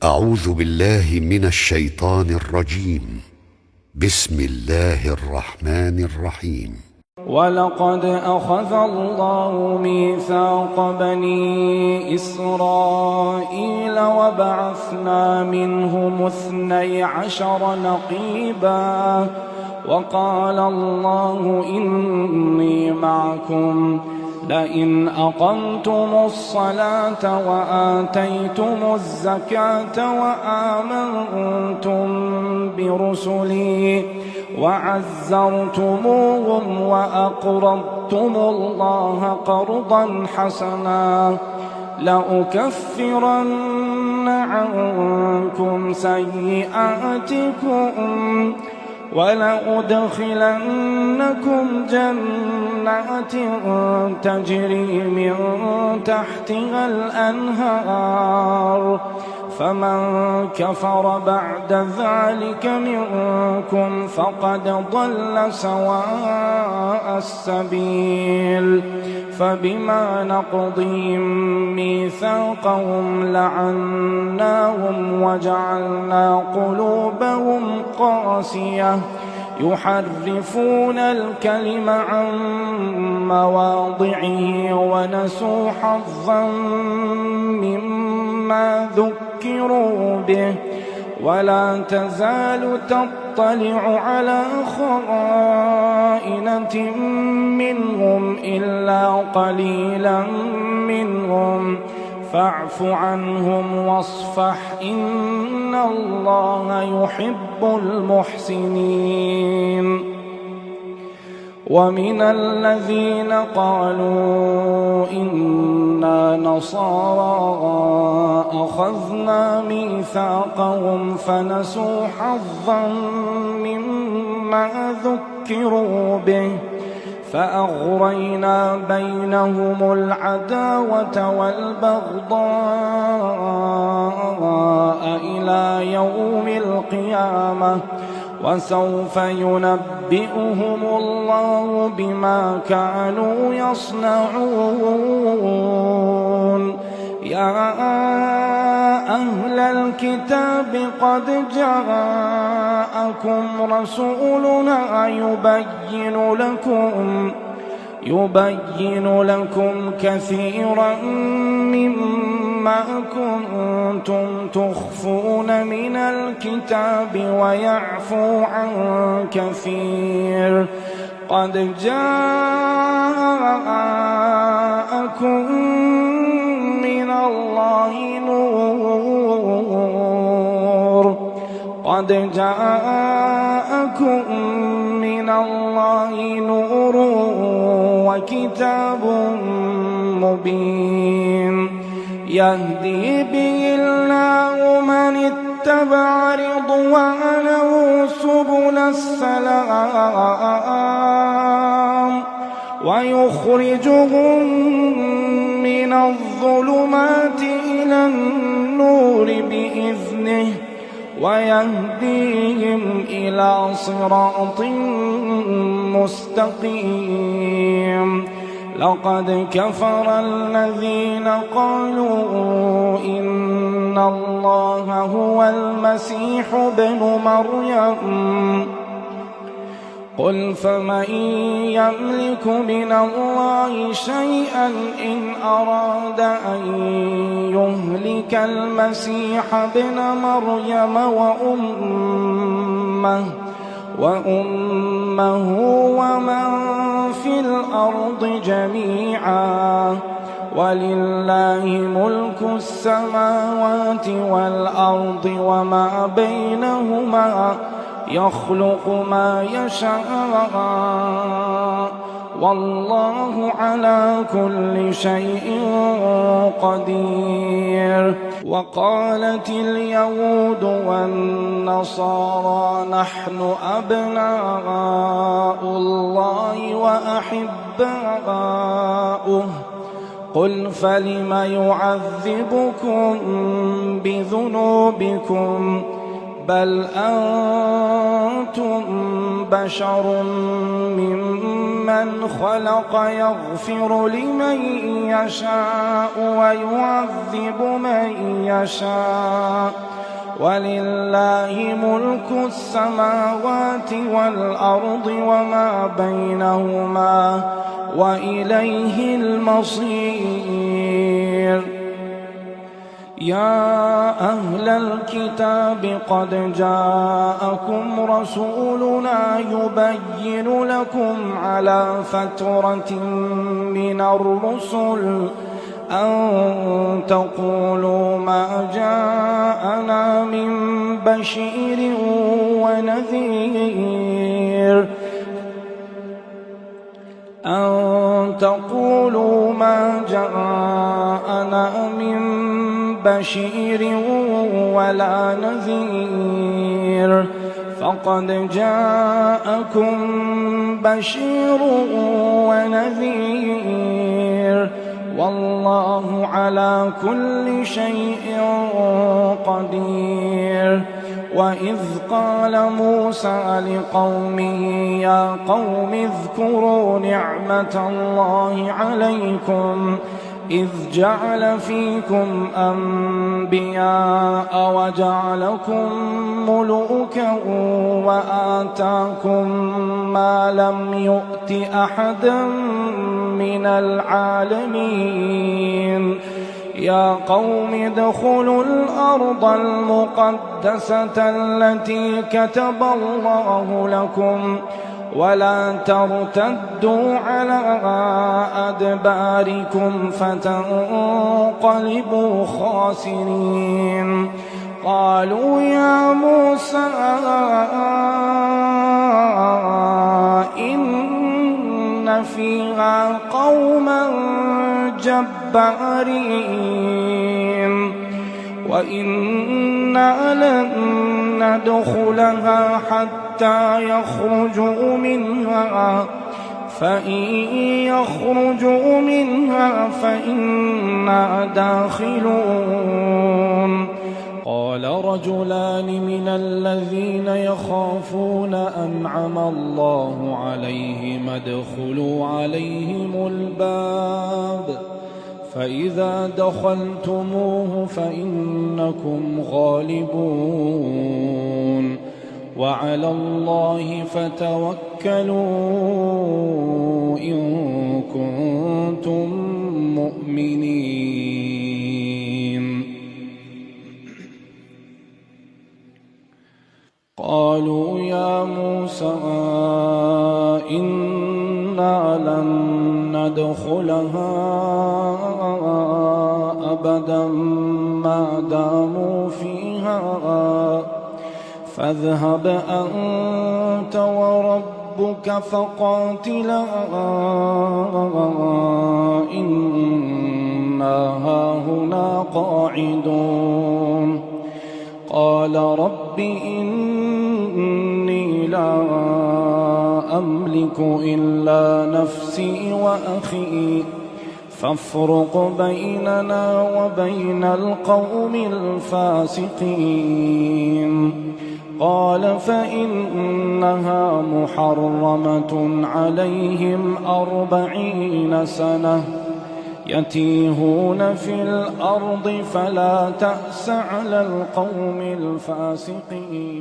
أعوذ بالله من الشيطان الرجيم. بسم الله الرحمن الرحيم. ولقد أخذ الله ميثاق بني إسرائيل وبعثنا منهم 12 نقيبا وقال الله إني معكم لئن أقمتم الصلاة وآتيتم الزكاة وآمنتم برسلي وعزرتموهم وأقرضتم الله قرضا حسنا لأكفرن عنكم سيئاتكم ولأدخلنكم جنات تجري من تحتها الأنهار فمن كفر بعد ذلك منكم فقد ضل سواء السبيل فبما نقضهم ميثاقهم لعناهم وجعلنا قلوبهم قاسية يحرفون الكلم عن مواضعه ونسوا حظا مما ذكروا به ولا تزال تطلع على خائنة منهم إلا قليلا منهم فاعف عنهم واصفح إن الله يحب المحسنين. ومن الذين قالوا إنا نصارى أخذنا ميثاقهم فنسوا حظا مما ذكروا به فأغرينا بينهم العداوة والبغضاء إلى يوم القيامة وسوف ينبئهم الله بما كانوا يصنعون. يا أهل الكتاب قد جاءكم رسولنا يبين لكم كثيرا مما كنتم تخفون من الكتاب ويعفو عن كثير قد جاءكم من الله نور وكتاب مبين يهدي به الله من اتبع رضوانه سبل السلام ويخرجهم من الظلمات إلى النور بإذنه ويهديهم إلى صراط مستقيم. لقد كفر الذين قالوا إن الله هو المسيح ابن مريم قل فمن يملك من الله شيئا إن أراد أن يهلك المسيح ابن مريم وأمه ومن في الأرض جميعا ولله ملك السماوات والأرض وما بينهما يخلق ما يشاء والله على كل شيء قدير. وقالت اليهود والنصارى نحن أبناء الله وأحباؤه قل فلم يعذبكم بذنوبكم بل أنتم بشر ممن خلق يغفر لمن يشاء ويعذب من يشاء ولله ملك السماوات والأرض وما بينهما وإليه المصير. يا أهل الكتاب قد جاءكم رسولنا يبين لكم على فترة من الرسل أن تقولوا ما جاءنا من بشير ونذير ولا نذير فقد جاءكم بشير ونذير والله على كل شيء قدير. وإذ قال موسى لقومه يا قوم اذكروا نعمة الله عليكم إذ جعل فيكم أنبياء وجعلكم ملوكا وآتاكم ما لم يؤت أحدا من العالمين. يا قوم ادخلوا الأرض المقدسة التي كتب الله لكم ولا ترتدوا على أدباركم فتنقلبوا خاسرين. قالوا يا موسى إن فيها قوما جبارين وإنا لن ندخلها حتى يخرجوا منها فإن يخرجوا منها فإنا داخلون. قال رجلان من الذين يخافون أنعم الله عليهم ادخلوا عليهم الباب فإذا دخلتموه فإنكم غالبون وعلى الله فتوكلوا إن كنتم مؤمنين. قالوا يا موسى إنا لن ندخلها أبدا ما داموا فيها فاذهب أنت وربك فقاتلا إنا هاهنا قاعدون. قال رب إني لا أملك إلا نفسي وأخي فافرق بيننا وبين القوم الفاسقين. قال فإنها محرمة عليهم 40 سنة يتيهون في الأرض فلا تأس على القوم الفاسقين.